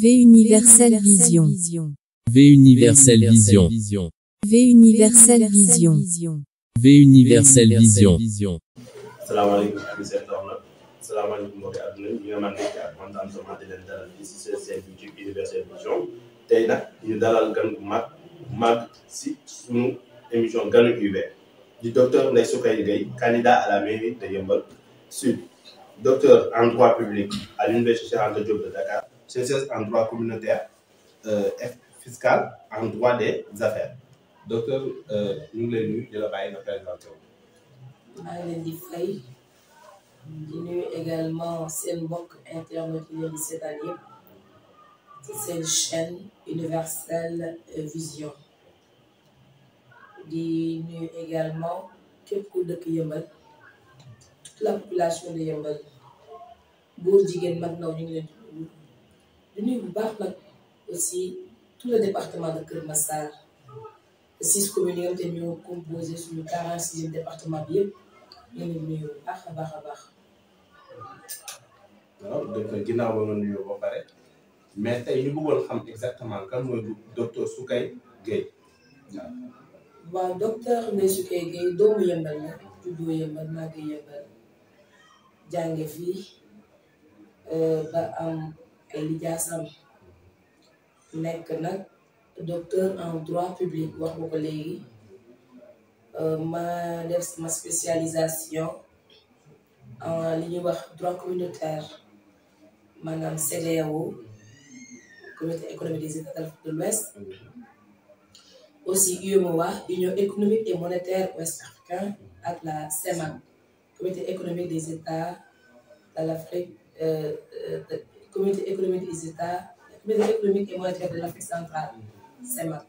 V Universel Vision. V Universel Vision. V Universel Vision. V Universel Vision. salaamaaleykum monsieur Torna salaamaaleykum mbokki àdduna ñi nga man nekk ak contentement di leen dalal fii si seen YouTube Universel Vision tey nag ñu dalal gan bu mag si suñu émission ganu UV di docteur Ndeye Soukeye Gueye candidat à la mairie de Yeumbeul Sud, docteur en droit public à l'université Cheikh Anta Diop de Dakar, chercheur en droit communautaire fiscal en droit des affaires. Docteur ñu ngi lay nuyu di la bàyyi nga présenté wu. maa ngi leen di fay di nuyu également seen mbokk internet yi leen di seetaan yëpp ci seen chaîne Universel Vision di nuyu également képp ku dëkk Yeumbeul toute la population de Yeumbeul góor jigéen mag ndaw ñu ngi leen di nuyu bu baax nag aussi tout le département de Kër Massar 6 communes yi nga xam te ñoo composé suñu 46e département bi yëpp ñu ngi nuyu bu baax a baax a baax. waaw donc ginnaaw ba nga nuyoo ba pare mais tey ñu bëggoon xam exactement kan mooy docteur Soukeye Gueye. waaw docteur Ndeye Soukeye Gueye doomu Yeumbeul la juddoo Yeumbeul màggee Yeumbeul jànge fii ba am ay lijaasam nekk nag docteur en droit public wax nga ko léegi ma def ma spécialisation en li ñuy wax droit communautaire maanaam CEDEAO communauté économique des États d'Afrique de l'Ouest aussi UEMOA union économique et monétaire ouest africain ak la CEMAC communauté économique des États de l'Afrique communauté économique des États communauté économique et monétaire de l'Afrique centrale CEMAC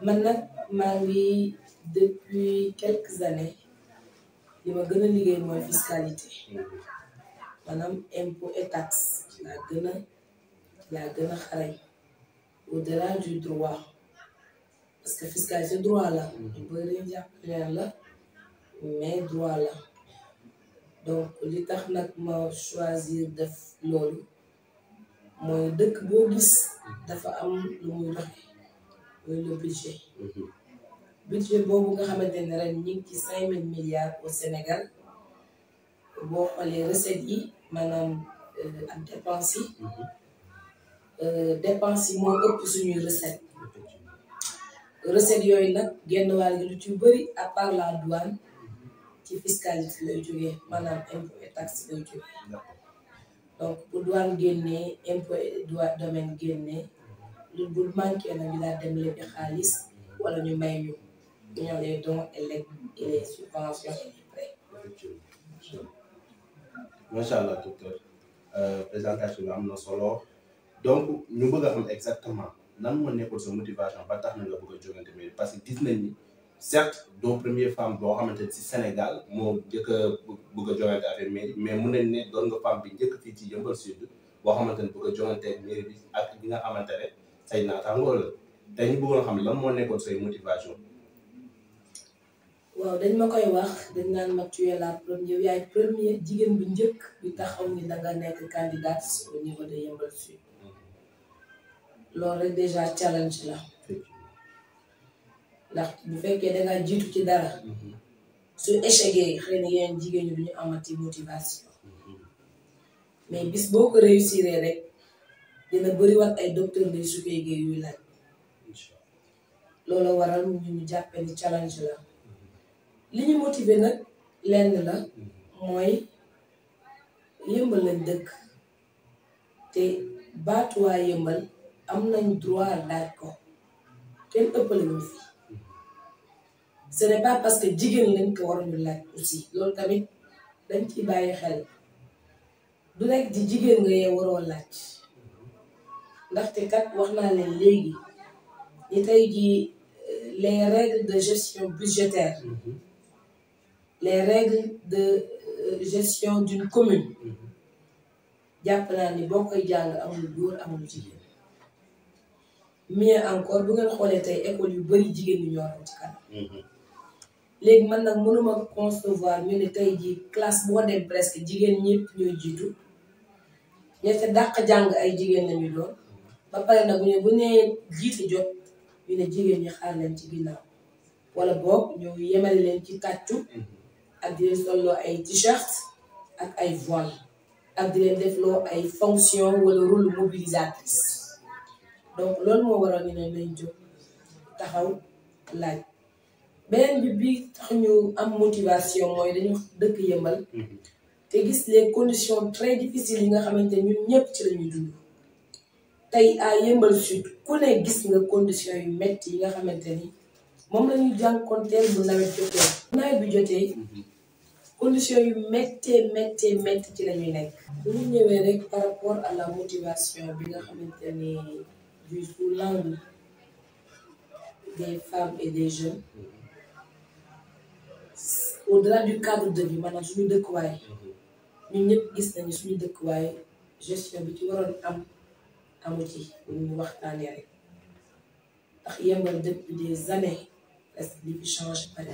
man nag maa ngi depuis quelques années li ma gën a liggéey mooy fiscalité maanaam impôt et taxe laa gën a xarañ au-delà du droit parce que fiscalité droit la boo dañu jàpp leen la mais droit la donc li tax nag ma choisir def loolu mooy dëkk boo gis dafa am lu muy doxe mooy le budget boobu nga xamante ne ren ñu ngi ci 5000 milliards au Sénégal boo xoolee recettes yi maanaam ak dépenses yi moo ëpp suñuy recette yooyu nag genn wàll gi lu ci bëri à part la douane ci fiscalité lay jógee maanaam impôt et taxe lay jógee donc bu douane génnee impôt et domaine génnee lu bu manqué na ñu daal dem lebi xaalis wala ñu may ñu ñoo les dons et les subventions et les prêts. macha allah docteur présentation bi am na solo donc ñu bëgg a xam exactement nan moo nekkoon sa motivation ba tax na nga bëgg a jógante mairie parce que gis nañ ni certes doo première femme boo xamante ne si Sénégal moo njëkk a bëgg a jógante affaire mairie mais mun nañ ne doon nga femme bi njëkk fii ci Yeumbeul Sud boo xamante ne bëgg a jógante mairie bi ak ñi nga xamante ne say naataangoo la te ñu bëggoon xam lan moo nekkoon say motivation. waaw dañ ma koy wax dañ naan ma tu es la première yaay première jigéen bu njëkk bi taxaw ni da nga nekk candidate au niveau de Yeumbeul Sud loolu rek déjà challenge la ndax bu fekkee da nga jiitu ci dara su échecgee xëy na yeneen jigéen ñi duñu amati motivation mais bis boo ko réussir rek dina bëriwaat ay docteur Ndeye Soukeye Gueye yuy laaj loolu waral ñu jàppee ni challenge la li ñu motiver nag lenn la mooy Yeumbeul lañ dëkk te baatuwaa Yeumbeul am nañ droit laaj ko kenn ëppale ñu fi ce n'est pas parce que jigéen lañ ko waruñu laaj aussi loolu tamit dañ ciy bàyyi xel du rek di jigéen nga yee waroo laaj ndaxte kat wax naa leen léegi ni tey jii les règles de gestion budgétaire les règles de gestion d'une commune jàpp naa ni boo koy jàng amul góor amul jigéen mieux encore bu ngeen xoolee tey école yu bari jigéen ñi ñoo am ci kanam léegi man nag mënuma concevoir ñu ne tey jii classe boo dem presque jigéen ñëpp ñooy jiitu ña ca dàq jàng ay jigéen lañu doon ba pare nag bu nee jiite jot ñu ne jigéen ñi xaar leen ci ginnaaw wala boog ñëw yemale leen ci tàccu ak di leen solloo ay t-shirt ak ay voile ak di leen defloo ay fonction wala rôle mobilisatrice donc loolu moo waral ñu ne nañ jóg taxaw laaj beneen bi tax ñu am motivation mooy dañu dëkk Yeumbeul te gis les conditions très difficiles yi nga xamante ne ñun ñëpp ci lañuy dund tey à Yeumbeul Sud ku ne gis nga conditions yu metti yi nga xamante ni moom la ñuy jànkonteel bu nawet jotee nawet bi jotee conditions yu métti ci la ñuy nekk. bu ñu ñëwee rek par rapport à la motivation bi nga xamante ni du sous l'angle des femmes et des jeunes au-delà du cadre de vie maanaam suñu dëkkuwaay ñun ñëpp gis nañu suñu dëkkuwaay gestion bi ci waroon amu ci bu ñu waxtaanee rek ndax Yeumbeul depuis des années presque li fi changé bari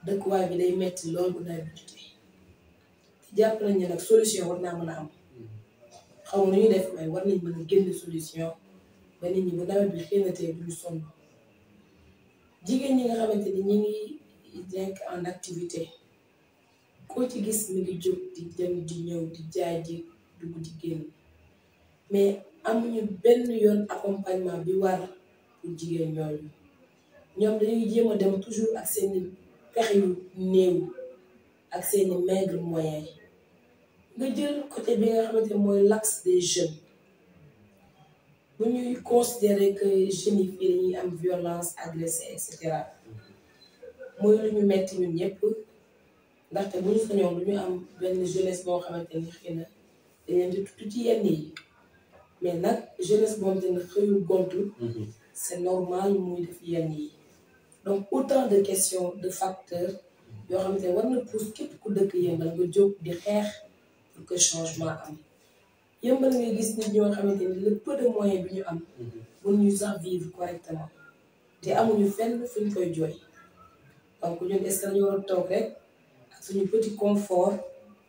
dëkkuwaay bi day metti lool bu nawet bi jotee jàpp nañ ne nag solution war naa mën a am xaw ma nu ñu def waaye war nañ mën a génn solution ba nit ñi bu nawet bi xëy na tey duñu sonn jigéen ñi nga xamante ni ñi ngi nekk en activité koo ci gis mi ngi jóg di dem di ñëw di jaay di dugg di génn mais amuñu benn yoon accompagnement bi war pour jigéen ñooñu ñoom dañuy jéem a dem toujours ak seeni pexe yu néew ak seeni maigre moyen nga jël côté bi nga xamante mooy l'axe des jeunes bu ñuy considérer que jeunes yi fii dañuy am violence agressé et cetera mooy lu ñu metti ñun ñëpp ndaxte bu ñu sañoon lu ñu am benn jeunesse boo xamante ni xëy na dañ leen di tudd ci yenn yi mais nag jeunesse boo xamante ne xëyul gontu c'est normal muy def yenn yi donc autant de questions de facteurs yoo xamante ne war na pousse képp ku dëkk Yeumbeul nga jóg di xeex pour que changement am Yeumbeul ngay gis nit ñoo xamante ni le peu de moyens bi ñu am pour ñu sax vivre correctement te amuñu fenn fuñ koy jooy donc ñun est-ce que dañu war a toog rek ak suñu petit confort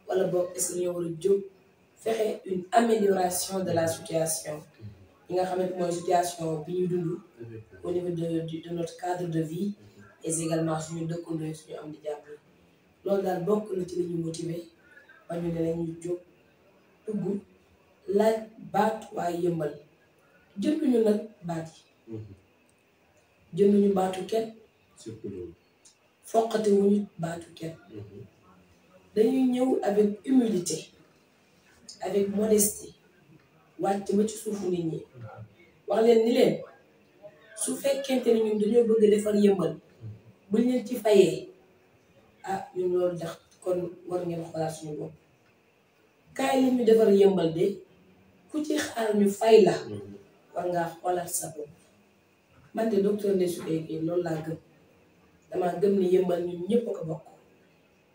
wala boog est-ce que dañu war a jóg fexe une amélioration de la situation yi nga xamante mooy situation bi ñu dund au niveau de notre cadre de vie et également suñu dëkkandoo suñu am di jàppale loolu daal bokk na ci li ñu motiver ba ñu ne lañu jóg dugg laaj baat waa Yeumbeul jënduñu nag baat yi jënduñu baatu kenn foqate wuñu baatu kenn dañuy ñëw avec humilité avec modestie wàcc ba ci suufu nit ñi wax leen ni leen su fekkente ni ñun dañoo bëgg defar Yeumbeul buñ leen ci fayee ah ñun loolu tax kon war ngeen xoolaat suñu bopp kaay li ñu defar Yeumbeul de ku ci xaar ñu fay la war ngaa xoolaat sa bopp man de docteur Ndeye Soukeye loolu laa gëm damaa gëm ni Yeumbeul ñun ñëpp ko bokk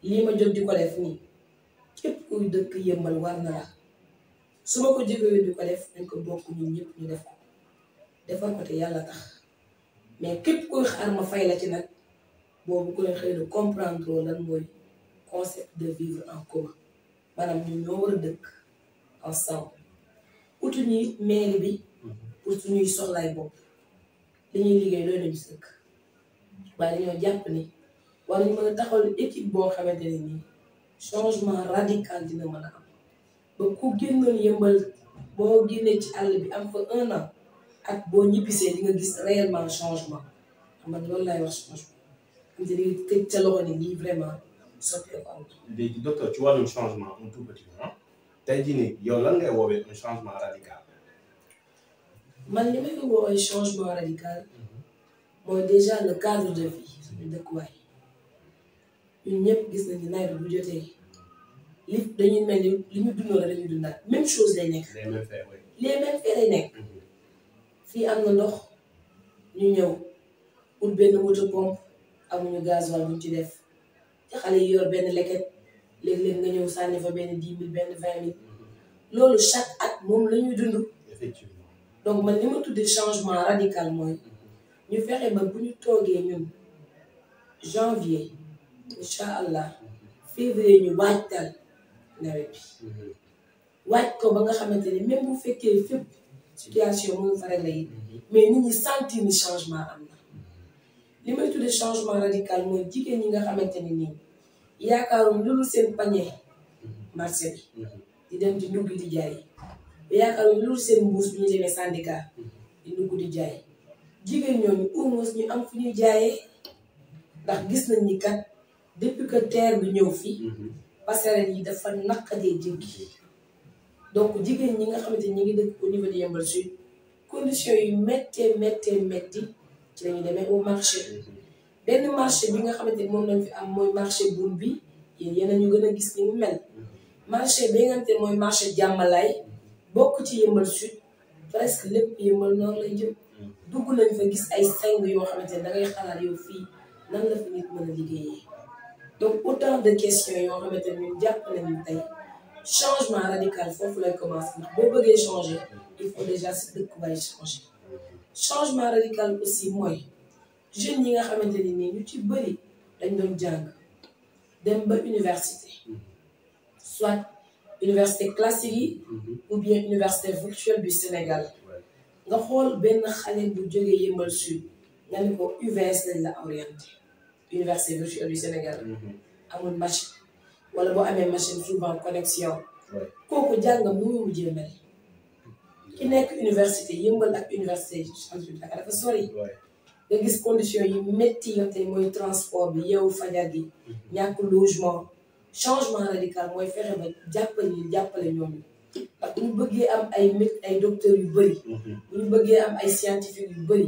lii ma jóg di ko def nii képp kuy dëkk Yeumbeul war na la su ma ko jógee di ko def dañ ko bokk ñun ñëpp ñu def ko defar ko te yàlla tax mais képp kuy xaar ma fay la ci nag boobu koy xëy na comprendre lan mooy concept de vivre en commun maanaam ñun ñoo war a dëkk ensemble utu ñi mairie bi pour suñuy soxlaay bopp li ñuy liggéey doy nañu sëkk waaye dañoo jàpp ni war nañu mën a taxawal équipe boo xamante ne nii changement radical dina mën a am ba ku génnoon Yeumbeul boo génnee ci àll bi am fa 1 an ak boo ñibbisee di nga gis réellement changement xam nga loolu laay wax changement xam te di tëj ca loxo ni lii vraiment soppeeku am. léegi docteur ci wàllum changement un tout petit peu tey jii nii yow lan ngay woowee un changement radical. man li may woowee changement radical mooy déjà le cadre de vie suñu dëkkuwaay ñun ñëpp gis nañ ni nawet bu jotee li dañuy mel ni li ñu dundoo la dañuy dundaat même chose lay nekk. les mêmes faits lay nekk. fii am na ndox ñu ñëw ut benn moto pompe amuñu gasoil buñ ci def te xale yi yor benn leket léeg-léeg nga ñëw sànni fa benn 10 000 benn 20 000 loolu chaque at moom la ñuy dund. effectivement donc man li ma tuddee changement radical mooy ñu fexe ba bu ñu toogee ñun janvier incha allah février ñu waajtal nawet bi waaj ko ba nga xamante ni même bu fekkee fépp situation mu ngi fa réglé yi mais nit ñi sentir ni changement am na li may tuddee changement radical mooy jigéen ñi nga xamante ni nii yaakaaroon lu dul seen panier marché bi di dem di ndugg di jaay yaakaaroon lu dul seen mbuus bi ñu demee syndicat di ndugg di jaay jigéen ñooñu au moins ñu am fu ñuy jaayee ndax gis nañ ni kat depuis que terre bi ñëw fi passerelle yi dafa naqadee jéggi donc jigéen ñi nga xamante ni ñu ngi dëkk au niveau de Yeumbeul Sud conditions yu métti ci la ñu demee au marché benn marché bi nga xamante ni moom lañ fi am mooy marché buum bi yéen a ñu gën a gis ni mu mel marché bi nga xamante ni mooy marché jàmmalaay bokk ci Yeumbeul Sud presque lépp Yeumbeul Nord lay jëm dugg nañ fa gis ay seng yoo xamante ni da ngay xalaat yow fii nan la fi nit mën a liggéeyee donc autant de questions yoo xamante ni ñun jàpp nañu tey changement radical foofu lay commencé ndax boo bëggee changer il faut déjà si dëkk bay changer changement radical aussi mooy jeunes yi nga xamante ni nii ñu ci bëri dañ doon jàng dem ba université soit université classique yi ou bien université virtuelle du Sénégal nga xool benn xale bu jógee Yeumbeul Sud nga ne ko UVS lañ la orienté université virtuelle du Sénégal amul machine wala boo amee machine souvent connexion kooku jàngam nu mu mujjee mel ki nekk université Yeumbeul ak université Cheikh Dakar dafa sori nga gis condition yi métti yoo tey mooy transport bi yow fajar gi ñàkk logement changement radical mooy fexe ba jàppale ñooñu ndax bu ñu bëggee am ay docteurs yu bëri bu ñu bëggee am ay scientifiques yu bëri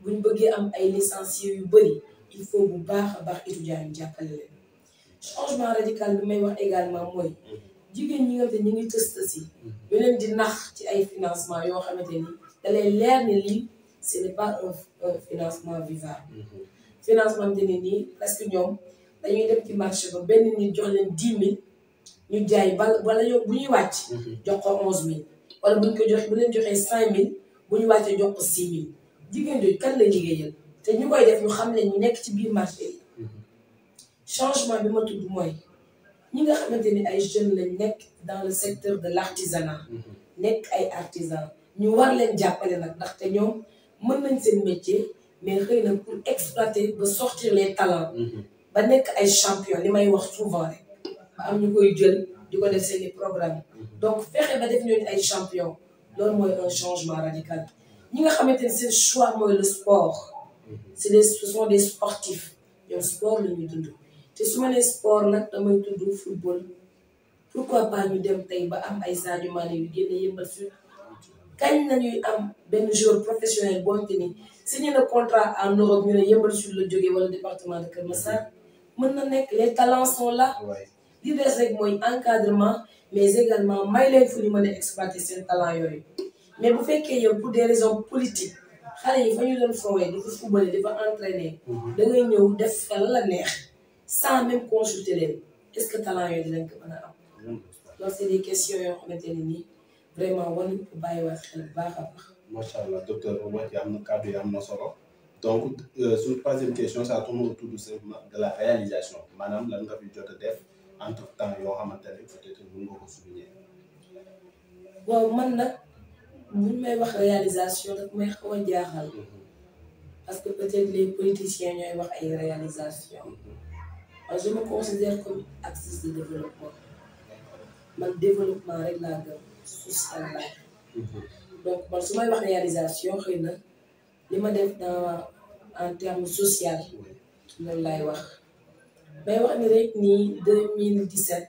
bu ñu bëggee am ay licenciés yu bëri il faut bu baax a baax étudiants yi jàppale leen changement radical bi may wax également mooy jigéen ñi nga xam ne ñu ngi tës-tësi ñu leen di nax ci ay financement yoo xamante ni da lay leer ne lii ce n'est pas un financement vivable financement bi ne nii parce que ñoom dañuy dem ci marché ba benn nit jox leen 10 000 ñu jaay wala bu ñuy wàcc jox ko 11 000 wala bu leen joxee 5 000 bu ñu wàccee jox ko 6 000 jigéen jooju kan lay liggéeyal te ñu koy def ñu xam ne ñu nekk ci biir marché yi changement bi ma tudd mooy ñi nga xamante ni ay jeunes lañ nekk dans le secteur de l'artisanat nekk ay artisans ñu war leen jàppale nag ndaxte ñoom mën nañ seen métier mais xëy na pour exploiter ba sortir les talents ba nekk ay champion li may wax souvent rek ba am ñu koy jël di ko def seeni programme donc fexe ba def ñooñu ay champion loolu mooy un changement radical ñi nga xamante ni seen choix mooy le sport ce sont des sportifs ñoom sport la ñuy dund te su ma nee sport nag damay tudd football pourquoi pas ñu dem tey ba am ay Sadio Mané yu génne Yeumbeul Sud kañ nañuy am benn joueur professionnel bonte ni signé na contrat en Europe ñu ne Yeumbeul Sud la jógee wala département de Keur Massar mën na nekk les talents sont là li des rek mooy encadrement mais également may leen fu ñu mën a exploiter seen talent yooyu mais bu fekkee yow pour des raisons politiques xale yi fa ñu doon fowee di fa football di fa entraîner da ngay ñëw def fa la neex sans même consulter leen est-ce que talent yooyu dinañ ko mën a am loolu c'est des questions yoo xamante ne nii vraiment war nañ ko bàyyiwaat xel bu baax a baax. macha allah docteur wax ci am na kàddu yi am na solo donc suñu troisième question ça tourne autour de la réalisation maanaam lan nga fi jot a def entre temps yoo xamante ne peut-être mën nga ko souligner. waaw man nag buñ may wax réalisation daf may xaw a jaaxal parce que peut-être les politiciens ñooy wax ay réalisation moi je me considère comme actrice de développement man développement rek laa gëm social la donc man su may wax réalisation xëy na li ma def en terme social loolu laay wax may wax ni rek nii 2017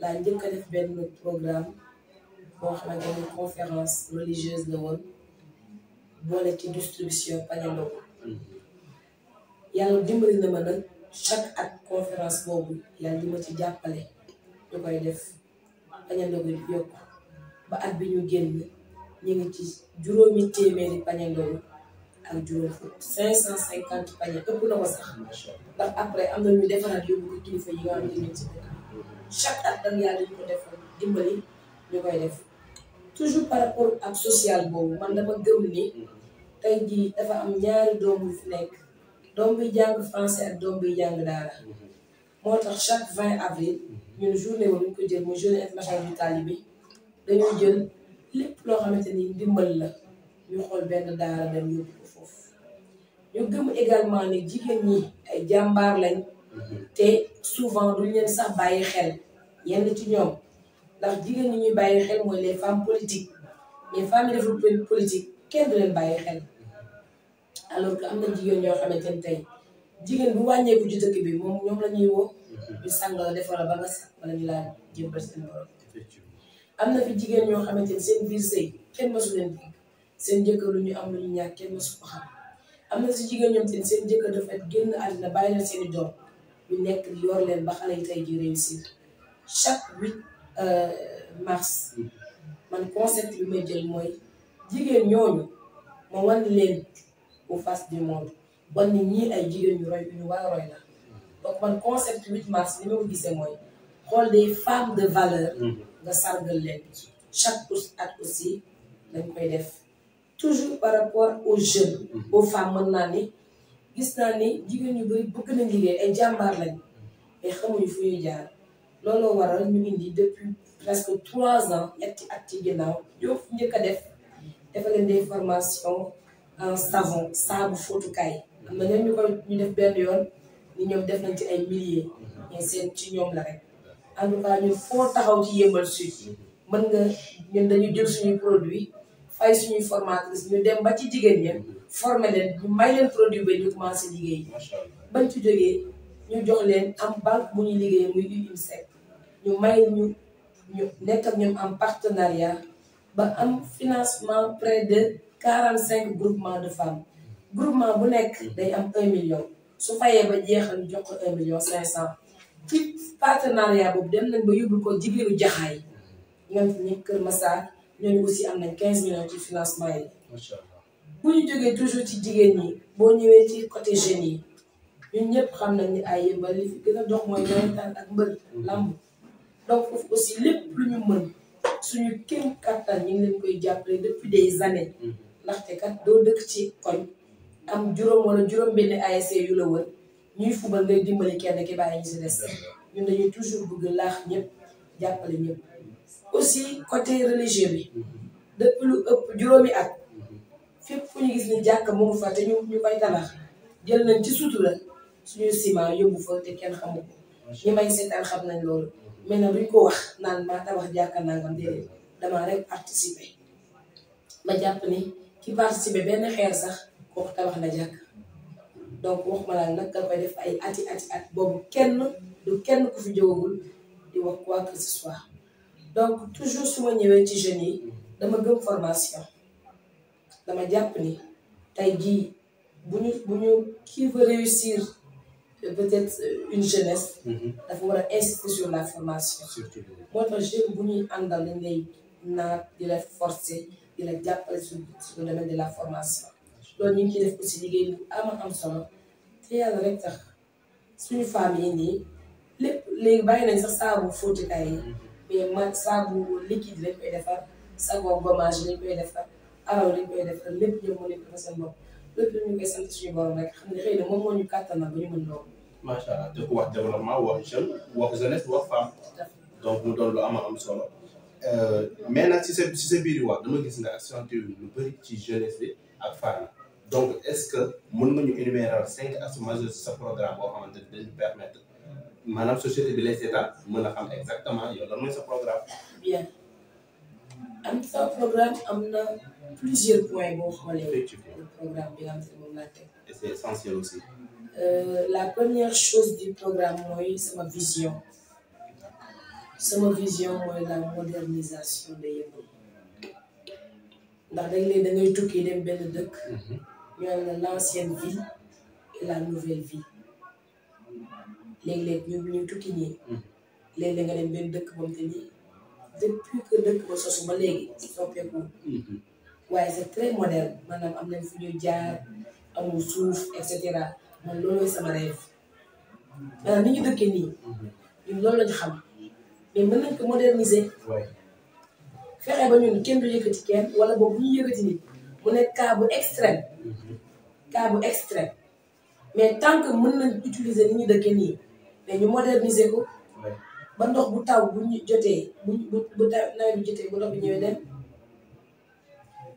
laa njëkk a def benn programme boo xamante ni conférence religieuse la woon boole ci distribution pañe ndogu yàlla dimbali na ma nag chaque at conférence boobu yàlla di ma ci jàppale ñu koy def pañe ndogu di yokk ba at bi ñu génn ñu ngi ci juróomi téeméeri pañe ndogu ak juróom fukk 550 pañe ëpp na ko sax ndax après am na ñu defaraat yóbbu ko kilifa yi nga xam ne ñu ci dëkk chaque at dañ yàlla ñu ko defal dimbali ñu koy def toujours par rapport ak social boobu man dama gëm ni tey jii dafa am ñaari doom yu fi nekk doom bi jàng français ak doom bi jàng daara moo tax chaque 20 avril ñun journée woon ñu ko jël muy journée internationale du talibé dañoo jël lépp loo xamante ni ndimbal la ñu xool benn daara dem yóbbu ko foofu ñu gëm également ne jigéen ñi ay jàmbaar lañ te souvent duñ leen sax bàyyi xel yenn ci ñoom ndax jigéen ñi ñuy bàyyi xel mooy les femmes politiques mais femmes yi deful politique kenn du leen bàyyi xel alors que am na jigéen ñoo xamante ni tey jigéen bu wàññeeku ci dëkk bi moom ñoom la ñuy woo ñu sang la defal la ba nga sax wala ñu laa jébbal seen borom am na fi jigéen ñoo xamante ni seen biir sëy kenn mësu leen dégg seen jëkkër lu ñu am lu ñu ñàkk kenn mësu ko xam am na si jigéen ñoom tamit seen jëkkër dafa génn àddina bàyyi leen seen i doom ñu nekk yor leen ba xale yi tey ji réussir chaque 8 mars man concept bi may jël mooy jigéen ñooñu ma wan leen au face du monde wan ni ñii ay jigéen ñu roy ñu war a roy la donc man concept 8 mars li ma ko gisee mooy xool des femmes de valeur nga sargal leen chaque at aussi dañ koy def toujours par rapport aux jeunes aux femmes mën naa ni gis naa ni jigéen ñu bëri bëgg nañ liggéey ay jàmbaar lañ mais xamuñu fu ñuy jaar looloo waral ñu indi depuis presque 3 ans ñetti at ci ginnaaw ñoo fu njëkk a def dafa leen des formations en savon saabu fóotukaay am na ñoom ñu def benn yoon ni ñoom def nañ ci ay milliers mais seen ci ñoom la rek en tout cas ñun foo taxaw ci Yeumbeul Sud mën nga ñun dañu jël suñuy produit fay suñuy formatrice ñu dem ba ci jigéen ña former leen ñu may leen produit ba ñu commencé liggéey bañ ci jógee ñu jox leen am banque bu ñuy liggéey muy UNICEF ñu may ñu nekk ak ñoom en partenariat ba am financement près de 45 groupements de femmes groupement bu nekk day am 1 million su fayee ba jeexal ñu jox ko 1 million 500 ci partenariat boobu dem nañ ba yóbbul ko jigéenu jaxaay ñoom ñi Kër Massar ñooñu aussi am nañ 15 millions ci financement yi. macha allah bu ñu jógee toujours ci jigéen ñi boo ñëwee ci côté jeunes yi ñun ñëpp xam nañ ni ay Yeumbeul li fi gën a dox mooy nawetaan ak mbër lamb donc foofu aussi lépp lu ñu mën suñu kéem kattan ñu ngi leen koy jàppale depuis des années ndaxte kat doo dëkk ci koñ am juróom wala juróom-benn ASC yu la wër ñuy fubal ngay dimbali kenn ki bàyyi ñu si des ñun dañuy toujours bëgg laax ñëpp jàppale ñëpp. aussi côté religieux bi depuis lu ëpp juróomi at fépp fu ñu gis ni jàkk mu ngi fa te ñu koy tabax jël nañ ci sutura suñu ciment yóbbu fa te kenn xamu ko ñi may seetaan xam nañ loolu mais nag duñ ko wax naan maa tabax jàkka nangam déedéet damaa rek participer ma jàpp ni ki participer benn xeer sax kooku tabax na jàkk donc waxuma laa nag nga koy def ay ati at boobu du kenn ku fi jógagul di wax quoi que ce soit donc toujours su ma ñëwee ci jeunes yi dama gëm formation dama jàpp ni tey jii bu ñu qui veut réussir peut-être une jeunesse dafa war a insister sur la formation moo tax jeune bu ñuy àndal dañ lay naat di la forcer di la jàppale sur le domaine de la formation loolu ñu ngi ciy def aussi liggéey bu am solo te yàlla rek tax suñu femmes yi nii lépp léegi bàyyi nañ sax saabu fóotukaay yi mais man saabu liquide lañ koy defar savon gommage lañ koy defar araw lañ koy defar lépp ñoom moo leen ko seen bopp lépp ñu koy sant suñu borom rek xam ne xëy na moom moo ñu kàttanal ba ñu mën loolu. macha allah te ku wax développement wax jeune wax jeunesse wax femme donc mu doon lu am solo mais nag ci sa biir wax dama gis nga accentué lu bëri ci jeunesse bi ak femme donc est-ce que mën nga ñu énumérer 5 axes majeurs ci sa programme boo xamante ni dañu permettre maanaam société bi lay seetaan mën a xam exactement yow lan mooy sa programme. bien am sa programme am na plusieurs points boo xoolee. effectivement le programme bi nga xam ne moom laa teg. et c'est essentiel aussi. La première chose du programme mooy sama vision mooy la modernisation de Yeumbeul ndax da ngay tukki dem benn dëkk ñu am na l'ancienne vie et la nouvelle vie léeg-léeg ñu tukki nii léeg-léeg nga dem benn dëkk moom te ni depuis que dëkk ba sosu ba léegi soppeeku waaye c'est très moderne maanaam am nañ fu ñuy jaar amul suuf et cetera man loolooy sama rêve maanaam ni ñu dëkkee nii ñun loolu lañu xam mais mën nañ ko moderniser fexe ba ñun kenn du yëkkati kenn wala boobu bu ñu yëkkati nit mu nekk cas bu extrême mais tant que mën nañ utiliser ni ñu dëkkee nii mais ñu moderniser ko ba ndox bu taw bu ñu jotee bu nawet bi jotee bu ndox bi ñëwee dem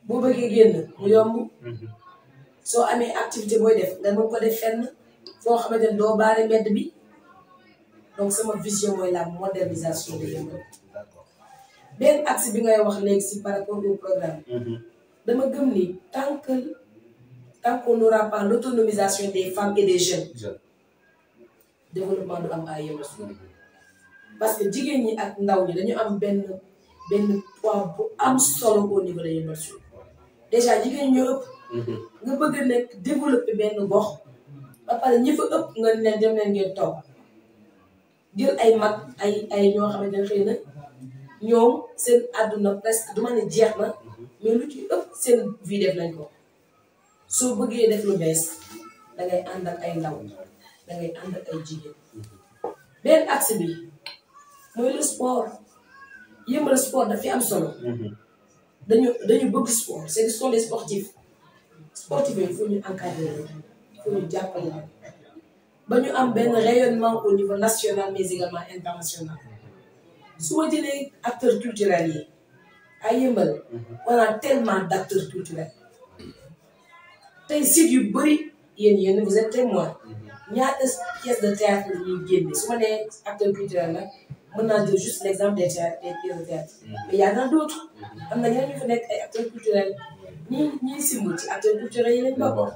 boo bëggee génn mu yomb soo amee activité booy def nga mën ko def fenn foo xamante ne doo baare mbedd bi donc sama vision mooy la modernisation de Yeumbeul. benn axe bi ngay wax léegi si par rapport au programme dama gëm ni tant qu'on n'aura pas l'autonomisation des femmes et des jeunes développement du am à Yeumbeul parce que jigéen ñi ak ndaw ñi dañu am benn poids bu am solo au niveau de Yeumbeul Sud déjà jigéen ñi ñoo ëpp nga bëgg a nekk développer benn gox ba pare ñi fa ëpp nga leen dem leen ngeen toog jël ay mag ay ñoo xamante ne xëy na ñoom seen àdduna presque du ma ne jeex na mais lu ci ëpp seen vie def nañ ko soo bëggee def lu bees da ngay ànd ak ay ndaw da ngay ànd ak ay jigéen benn axe bi mooy le sport Yeumbeul sport daf fi am solo dañu bëgg sport ce sont des sportifs yi il faut ñu encadrer il faut ñu jàppale leen ba ñu am benn rayonnement au niveau national mais également international su ma jëlee acteurs culturels yi à Yeumbeul on a tellement d'acteurs culturels tey sites yu bëri yéen vous êtes témoin ñaata pièces de théâtre la ñuy génne su ma nee acteurs culturels nag mën naa jël juste l'exemple des pièces de théâtre mais y en a d'autres am na ñeneen ñu fa nekk ay acteurs culturels ñii simb ci acteurs culturels yi lañ bokk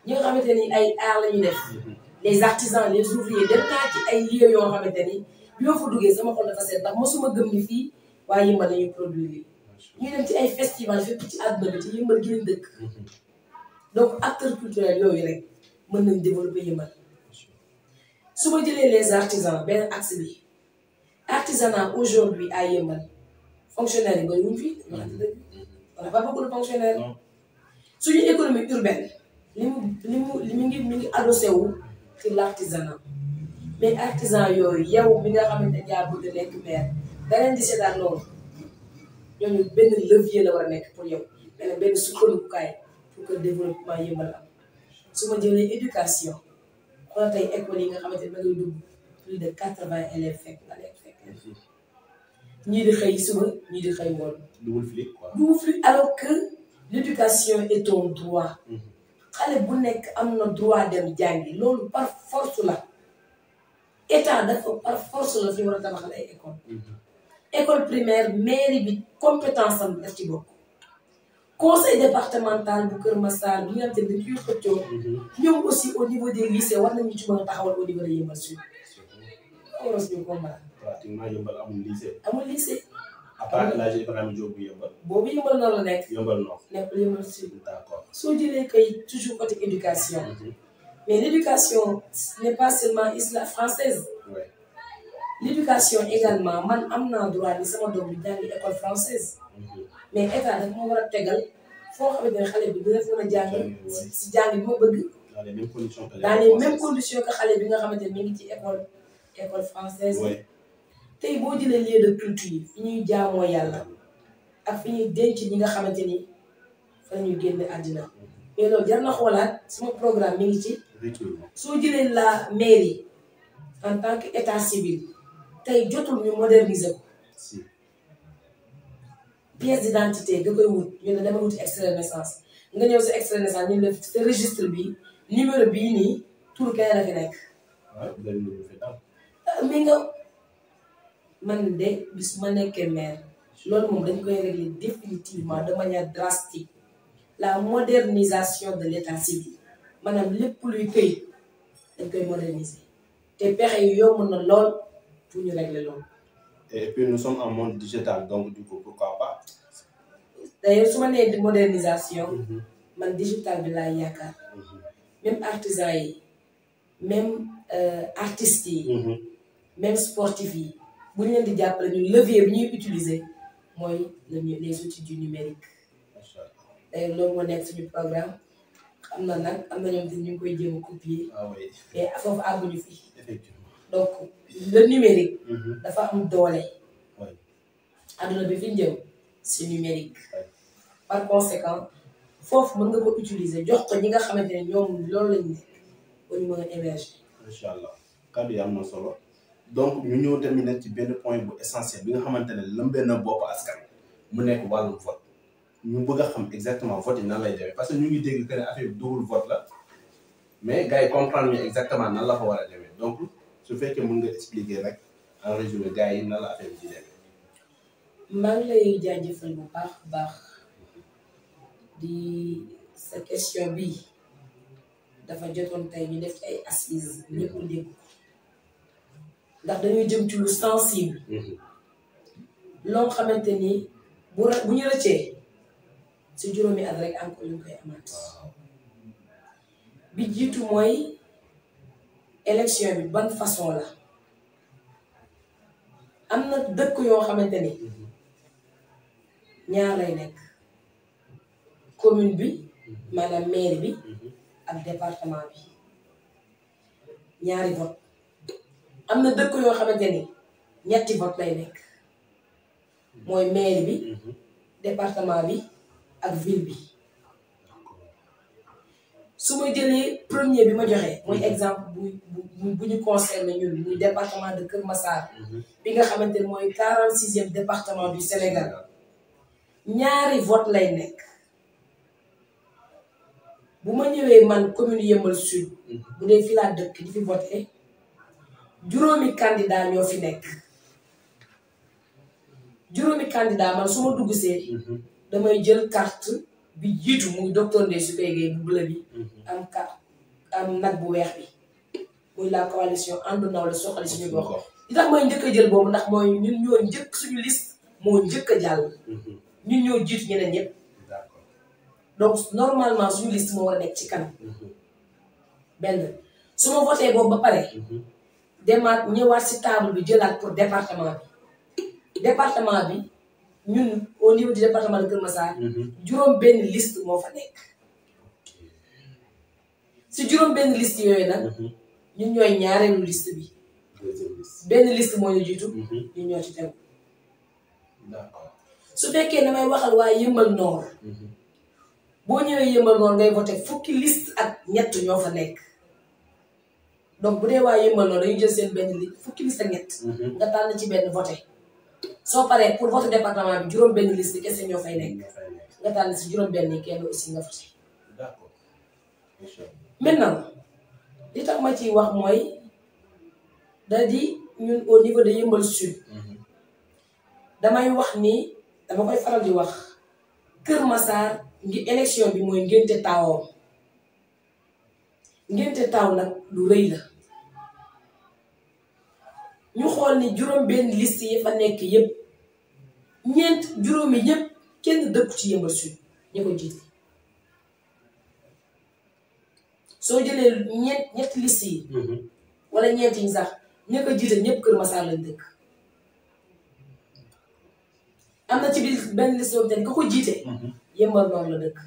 ñi nga xamante ni ay art la ñuy def les artisans les ouvriers dem naa ci ay lieux yoo xamante ni bi ma fa duggee sama xol dafa seet ndax mosuma gëm ni fii waa Yeumbeul la ñuy produire ñu dem ci ay festival fépp ci àdduna bi ci Yeumbeul gi lañ dëkk donc acteurs culturels yooyu rek mën nañ développer Yeumbeul su ma jëlee les artisans benn axe bi artisanat aujourd'hui à Yeumbeul fonctionnaires yi bëri wuñ fi on n'a pas beaucoup de fonctionnaires suñu économie urbaine mi ngi adossé wu ci l'artisanat mais artisan yooyu yow mi nga xamante ne yaa bëgg nekk maire da leen di seetaan loolu ñooñu benn levier la war a nekk pour yow benn sukkandikukaay pour que développement Yeumbeul am su ma jëlee éducation xoolal tey école yi nga xamante ne da ngay dugg plus de 80 élèves fekk ñii di xëy suba ñii di xëy ngoon. double flip quoi. double flip alors que l'éducation est un droit. xale bu nekk am na droit dem jàngi loolu par force la état dafa par force la fi war a tabaxal ay école école primaire mairie bi compétence am daf ci bokk conseil départemental bu Kër Massar bi nga xam te ne dañ koy xëccoo ñoom aussi au niveau des lycées war nañu ci mën a taxawal au niveau de Yeumbeul Sud waroon suñu combat pratiquement Yeumbeul amul lycée. amul lycée à part El Hadj Ibrahima Diop bu Yeumbeul. boobu Yeumbeul Nord la nekk Yeumbeul Nord. nekk Yeumbeul Sud D'accord. soo jëlee kay toujours côté éducation mais l'éducation n'est pas seulement française Ouais. l'éducation également man am naa droit ni sama doom bi jàngi école française mais état dafa ma war a tegal foo xamante ne xale bi dina fa mën a jàng si jàng bi ma bëgg Dans les mêmes conditions que dans les mêmes conditions que xale bi nga xamante ne mi ngi ci école française Ouais. tey boo jëlee lieu de culture yi fi ñuy jaamoo yàlla ak fi ñuy denc ñi nga xamante ni fa la ñuy génne àddina mais loolu jar na xoolaat sama programme mi ngi ci Rituellement. soo jëlee la mairie en tant que état civil tey jotul ñu moderniser ko Si. pièce d'identité nga koy wut ñu ne dama wuti extrait de naissance nga ñëw sa extrait de naissance ñu ne sa registre bi numéro bii nii tur kenn la fi nekk Ouais, vous avez le fait dans. mi nga man de bis ma nekkee maire loolu moom dañ koy régler définitivement de manière drastique la modernisation de l'état civil maanaam lépp luy këyit dañ koy moderniser te pexe yu yomb na lool pour ñu régler loolu. Et puis nous sommes en monde digital, donc du coup, pourquoi pas? d'ailleurs su ma nee di modernisation man digital bi laay yaakaar même artisans yi même artistes yi même sportifs yi bu ñu leen di jàppale ñu levier bi ñuy utiliser mooy les outils du numérique d'ailleurs loolu moo nekk suñu programme xam na nag am na ñoom te ñu ngi koy jéem a copier Ah oui, mais foofu àgguñu fi effectivement. donc le numérique dafa am doole Oui. àdduna bi fi ñu jëm c'est numérique Ouais. par conséquent foofu mën nga ko utiliser jox ko ñi nga xamante ne ñoom loolu lañu nekk ba ñu mën a émerger. Inch'Allah. Kaddu yi am na solo donc ñu ñëw tamit nag ci benn point bu essentiel bi nga xamante ne lëmbee na bopp askan mu nekk wàllum vote ñu bëgg a xam exactement vote yi nan lay demee parce que ñu ngi dégg que ne affaire bi double vote la mais gars yi comprendre ñu exactement nan la fa war a demee donc su fekkee mën nga expliquer rek en résumé gars yi nan la affaire bi di demee. maa ngi lay jaajëfal bu baax di sa question bi dafa jotoon tey ñu def ci ay assises ñëpp dégg ko ndax dañuy jëm ci lu sensible loo xamante ni bu ñu rëccee si juróomi at rek encore ñu koy amaat bi jiitu mooy élection bi ban façon la am na dëkk yoo xamante ni ñaar lay nekk commune bi maanaam mairie bi ak département bi ñaari vote am na dëkk yoo xamante ni ñetti vote lay nekk mooy mairie bi département bi ak ville bi su ma jëlee premier bi ma joxe mooy exemple bu ñu concerné ñun muy département de Kër Massar bi nga xamante ni mooy 46e département du Sénégal ñaari vote lay nekk bu ma ñëwee man commune Yeumbeul Sud bu dee fi laa dëkk di fi voté juróomi candidat ñoo fi nekk juróomi candidat man su ma dugg see damay jël carte bi jiitu muy docteur Ndeye Soukeye Gueye bu bleu bi am carte am nag bu weex bi muy la coalition ànd nawle soxali suñu gox li tax mooy njëkk a jël boobu ndax mooy ñun ñoo njëkk suñu liste moo njëkk a jàll ñun ñoo jiitu ñeneen ñëpp donc normalement suñu liste moo war a nekk ci kanam benn su ma voté boobu ba pare demaat ñëwaat si table bi jëlaat pour département bi ñun au niveau du département de Kër Massar juróom benn liste moo fa nekk si juróom benn liste yooyu nag ñun ñooy ñaareelu liste bi benn liste moo ñu jiitu ñun ñoo ci tegu su fekkee damay waxal waa Yeumbeul Nord boo ñëwee Yeumbeul Nord ngay voté fukki liste ak ñett ñoo fa nekk donc bu dee waa Yeumbeul Nord dañuy jël seen benn liste fukki liste ak ñett nga tànn ci benn voté soo paree pour vote département bi juróom benn liste kese ñoo fay nekk nga tànn si juróom benn yi kenn aussi nga voté maintenant li tax ma ciy wax mooy da di ñun au niveau de Yeumbeul Sud damay wax ni dama koy faral di wax Kër Massar ngi élection bi mooy ngénte taawam ngénte taaw nag lu rëy la ñu xool ni juróom benn liste yi fa nekk yëpp ñeent juróomi yëpp kenn dëkku ci Yeumbeul Sud ñu ko jiite soo jëlee ñetti liste yi wala ñeent yi sax ña ko jiite ñëpp Kër Massar lañ dëkk am na ci biir benn liste boobu tamit ka ko jiite Yeumbeul Nord la dëkk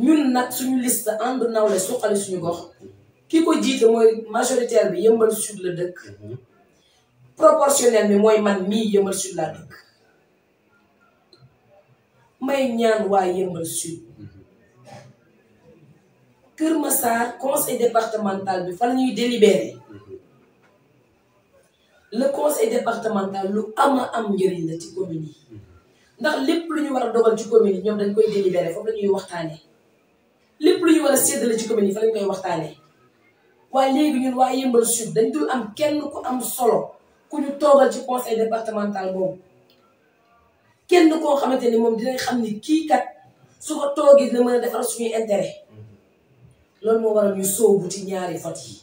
ñun nag suñu liste ànd nawle suqali suñu gox ki ko jiite mooy majoritaire bi Yeumbeul Sud la dëkk proportionnel bi mooy man mii Yeumbeul Sud laa dëkk may ñaan waa Yeumbeul Sud Kër Massar conseil départemental bi fa la ñuy délibéré le conseil départemental lu am njëriñ la ci commune yi ndax lépp lu ñu war a dogal ci commune yi ñoom dañ koy délibéré foofu la ñuy waxtaanee lépp lu ñu war a séddale ci commune yi fa lañ koy waxtaanee waaye léegi ñun waa Yeumbeul Sud dañ dul am kenn ku am solo ku ñu toogal ci conseil départemental boobu kenn koo xamante ni moom dinañ xam ni kii kat su ko toogee dina mën a defar suñuy intérêt loolu moo waral ñu sóobu ci ñaari vote yi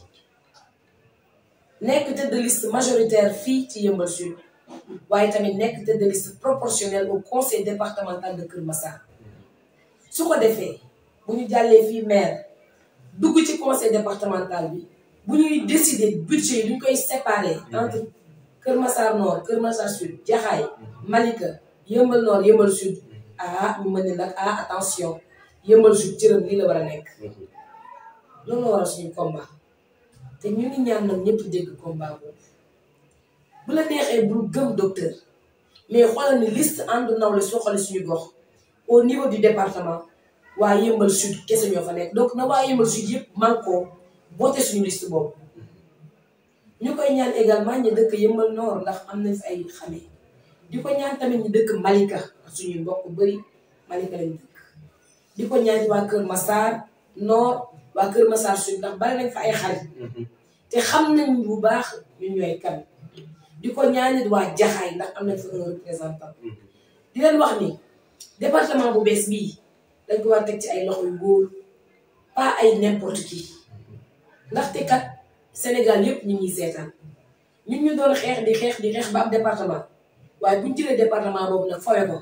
nekk tête de liste majoritaire fii ci Yeumbeul Sud waaye tamit nekk tête de liste proportionnelle au conseil départemental de Kër Massar su ko defee bu ñu jàllee fii maire dugg ci conseil départemental bi bu ñuy décider budget yi duñ koy séparer entre Kër Massar Nord Kër Massar Sud Jaxaay Malika Yeumbeul Nord Yeumbeul Sud ñu mën ne nag attention Yeumbeul Sud cëram lii la war a nekk loolu la war a suñu combat te ñu ngi ñaan nag ñëpp dégg combat boobu bu la neexee bul gëm docteur mais xoolal ni liste ànd nawle soo xoolee suñu gox au niveau du département waa Yeumbeul Sud kese ñoo fa nekk donc na waa Yeumbeul Sud yëpp man koo voté suñu liste boobu ñu koy ñaan également ñu dëkk Yeumbeul Nord ndax am nañ fi ay xale di ko ñaan tamit ñu dëkk Malika suñu mbokk bëri Malika lañu dëkk di ko ñaan waa Kër Massar Nord waa Kër Massar Sud ndax bari nañ fa ay xarit te xam nañ bu baax ñu ñooy kan di ko ñaanit waa Jaxaay ndax am nañ fa un représentant di leen wax ni département bu bees bii dañ ko war teg ci ay loxo yu góor pas ay n'importe qui ndaxte kat Sénégal yëpp ñu ngi seetaan ñun ñu doon xeex di xeex ba am département waaye bu ñu jëlee département boobu nag fawe ko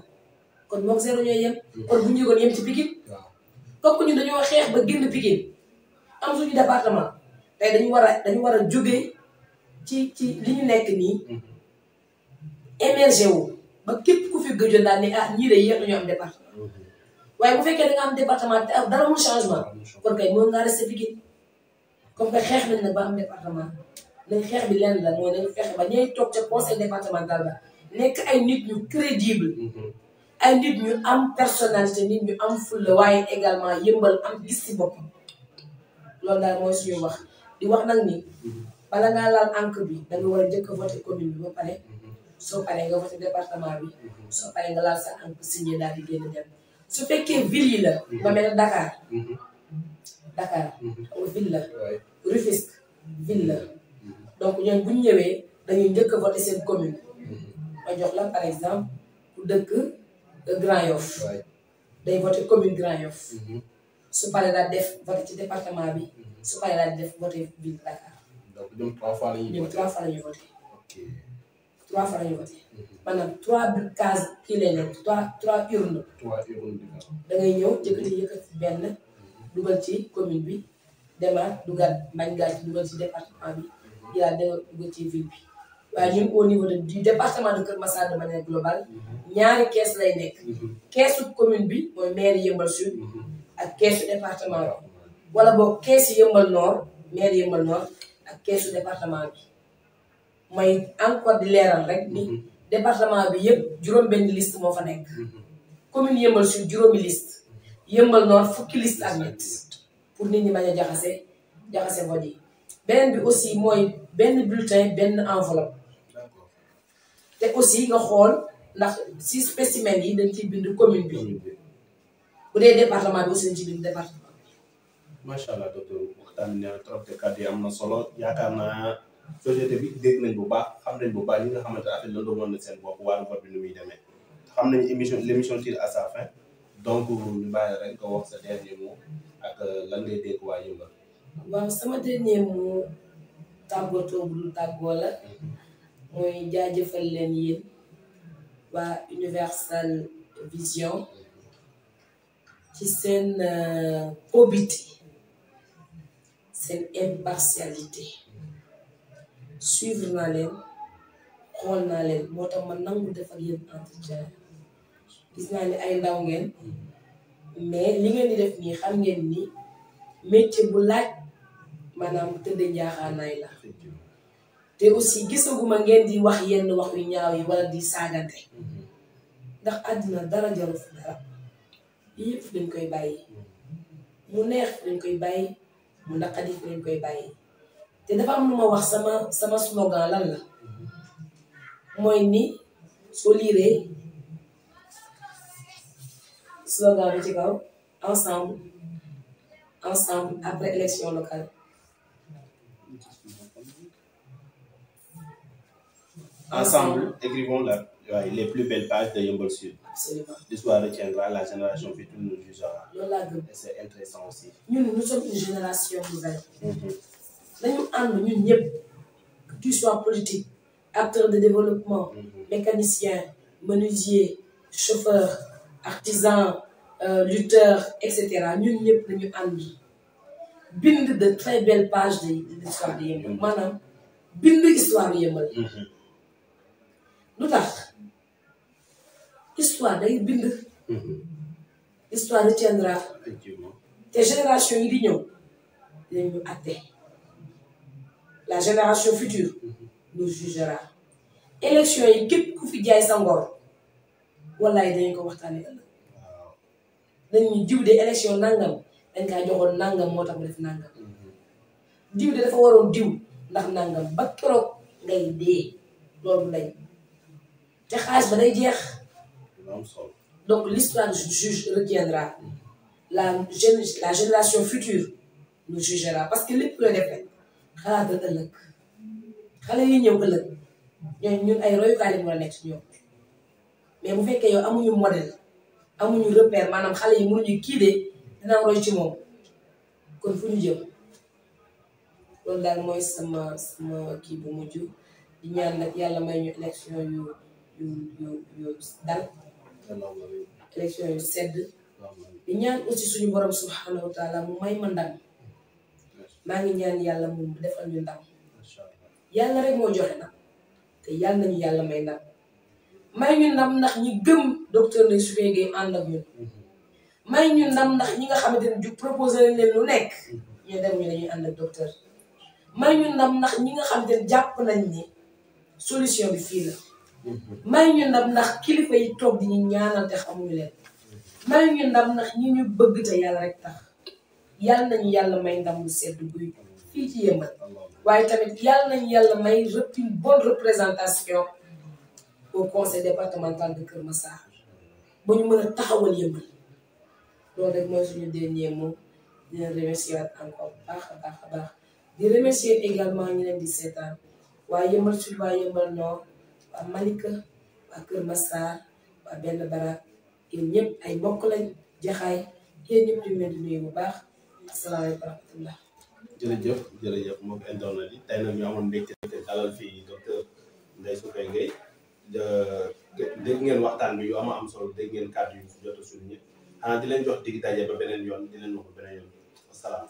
kon moom zéro ñooy yem kon bu ñu yëgoon yem ci Pikine comme que ñun dañoo xeex ba génn Pikine am suñu département tey dañu war a jógee ci li ñu nekk nii émergé wu ba képp ku fi gëjoon daal ne ah ñii de yéex nañoo am département waaye bu fekkee da nga am département te dara mu changement kon kay mën ngaa resté Pikine comme que xeex nañ nag ba am département nañ xeex bi lenn la mooy nañ fexe ba ñooy toog ca conseil départemental ba nekk ay nit ñu crédible ay nit ñu am personnalité nit ñu am fulla waaye également yëmbal am gis ci bopp loolu daal mooy suñu wax di wax nag ni bala ngaa laal encre bi da nga war a jëkk voté commune bi ba pare soo paree nga voté département bi soo paree nga laal sa encre signé daal di génn dem su fekkee ville yi la ba mel ne Dakar xam nga ville la Rufisque ville la donc ñoom bu ñu ñëwee dañuy njëkk a voté seen commune ma jox la par exemple ku dëkk Grand Yoff day voté commune Grand Yoff su paree daal def voté ci département bi su paree daal def voté ville Dakar donc ñoom 3 fois la ñuy voté 3 fois la ñuy voté 3 fois la ñuy voté maanaam 3 cases kii lay nekk 3 urnes da ngay ñëw yëkkati benn dugal ci commune bi demaat dugal mbañ gaal ci dugal ci département bi yaa dugal ci ville bi waaye ñun au niveau du département de Kër Massar de manière globale ñaari kees lay nekk keesu commune bi mooy maire Yeumbeul Sud ak keesu département bi wala boog keesu Yeumbeul Nord maire Yeumbeul Nord ak keesu département bi mooy encore di leeral rek ni département bi yëpp juróom-benn liste moo fa nekk commune Yeumbeul Sud juróomi liste Yeumbeul Nord fukki liste ak ñett pour nit ñi bañ a jaxase vote yi beneen bi aussi mooy benn bulletin benn enveloppe te aussi nga xool ndax si spécimen yi dañ ciy bind commune bi bu dee département bi aussi dañ ciy bind département bi. macha allah docteur waxtaan bi nee na trop te kàddu yi am na solo yaakaar naa société bi dégg nañ bu baax xam nañ bu baax ñi nga xamante ne affaire la doon na seen bopp wàllu vote bi nu muy demee xam nañ l'émission tire à sa fin donc ñu bàyyi rek nga wax sa dernier mot ak lan ngay dégg waa Yeumbeul. waaw sama dernier mot tàggatoo bu tàggoo la mooy jaajëfal leen yéen waa Universal Vision ci seen probité seen impartialité suivre naa leen xool naa leen moo tax ma nangu def ak yéen entretien gis naa ni ay ndaw ngeen mais li ngeen di def nii xam ngeen ni métier bu laaj maanaam tëdd njaaxaanaay la te aussi gisaguma ngeen di wax yenn wax yu ñaaw yi wala di saagante ndax àddina dara jaru fi dara yëpp dañ koy bàyyi mu neex dañ koy bàyyi mu naqadi dañ koy bàyyi te dafa am lu ma wax sama slogan lan la mooy ni soo liiree slogan bi ci kaw ensemble après élection locale ensemble écrivons les plus belles pages de Yeumbeul Sud. Absolument. L'histoire retiendra, la génération future nous jugera. loolu laa gëm. Et c'est intéressant aussi. nous sommes une génération nouvelle. dañu ànd ñun ñëpp que tu sois politique acteur de développement mécanicien menuisier chauffeur artisan lutteur etc. ñun ñëpp dañu ànd bind de très belles pages de l'histoire de Yeumbeul maanaam bind histoire de Yeumbeul lu tax histoire day bind histoire retiendra te génération yi di ñëw dinañu àtte la génération future nous jugera élection yi képp ku fi jaay sa ngor wallaay dañ ko waxtaanee ëllëg dañu jiw de élection nangam dañ kaa joxoon nangam moo tax mu def nangam diw de dafa waroon diw ndax nangam ba keroog ngay dee loolu lañ te xaalis ba day jeex donc l'histoire juge retiendra la génération future nous jugera parce que lépp loo def rek xalaatal ëllëg xale yi ñëw ëllëg ñun ay royukaay lañu war a nekk ci ñoom mais bu fekkee yow amuñu modèle amuñu repère maanaam xale yi mënuñu kii de dinaa roy ci moom kon fu ñu jëm loolu daal mooy sama kii bu mujj di ñaan nag yàlla may ñu élection yu dal élection yu sedd di ñaan aussi suñu borom subhanahu wa taala mu may ma ndam maa ngi ñaan yàlla mu defal ñu ndam yàlla rek moo joxe ndam te yàlla nañu yàlla may ndam may ñu ndam ndax ñi gëm docteur Ndeye Soufeye Gueye ànd ak ñun may ñu ndam ndax ñi nga xamante ne ju proposé nañ leen lu nekk ñu dem ñu dañuy ànd ak docteur may ñu ndam ndax ñi nga xamante ne jàpp nañ ni solution bi fii la may ñu ndam ndax kilifa yi toog di ñu ñaanal te xamuñu leen may ñu ndam ndax ñi ñu bëgg te yàlla rek tax yàlla nañu yàlla may ndam lu sedd guy fii ci Yeumbeul waaye tamit yàlla nañu yàlla may une bonne représentation au conseil départemental de Kër Massar ba ñu mën a taxawal Yeumbeul loolu rek mooy suñu dernier mot di leen remercier encore baax a baax di remercier également ñu leen di seetaan waa Yeumbeul Sud waa Yeumbeul Nord waa Malika waa Kër Massar waa Benn Barak yéen ñëpp ay mbokk lañ jaxaay yéen ñëpp ñu leen di nuyu bu baax asalaamaaleykum wa rahmatullah jërëjëf moom internet yi tey nag ñu amoon mbégte dalal fii docteur Ndeye Soufeye Gueye dégg ngeen waxtaan bi yu am solo dégg ngeen kàddu yu fi jot a souligné xanaa di leen jox dig daje ba beneen yoon di leen wax ba beneen yoon asalaam